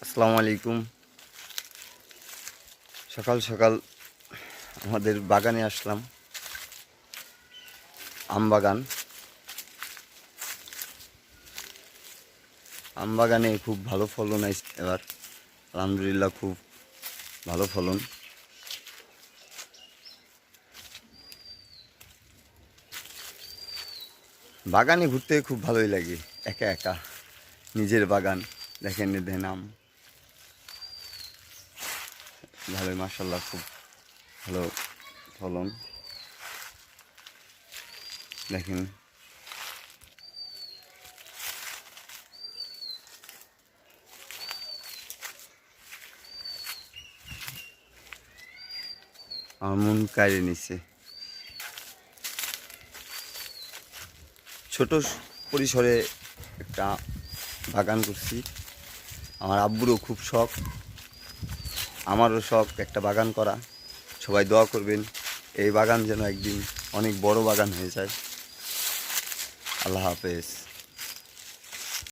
আসসালামু আলাইকুম। সকাল সকাল আমাদের বাগানে আসলাম, আম বাগান। আম বাগানে খুব ভালো ফলন আছে এবার, আলহামদুলিল্লাহ খুব ভালো ফলন। বাগানে ঘুরতে খুব ভালোই লাগে, একা একা নিজের বাগান। দেখেন আম ভালোই, মাশাআল্লাহ খুব ভালো ফলন। দেখেন আমার মন কাড়ে নিছে। ছোট পরিসরে একটা বাগান করছি। আমার আব্বুরও খুব শখ, আমারও শখ একটা বাগান করা। সবাই দোয়া করবেন এই বাগান যেন একদিন অনেক বড় বাগান হয়ে যায়। আল্লাহ হাফেজ।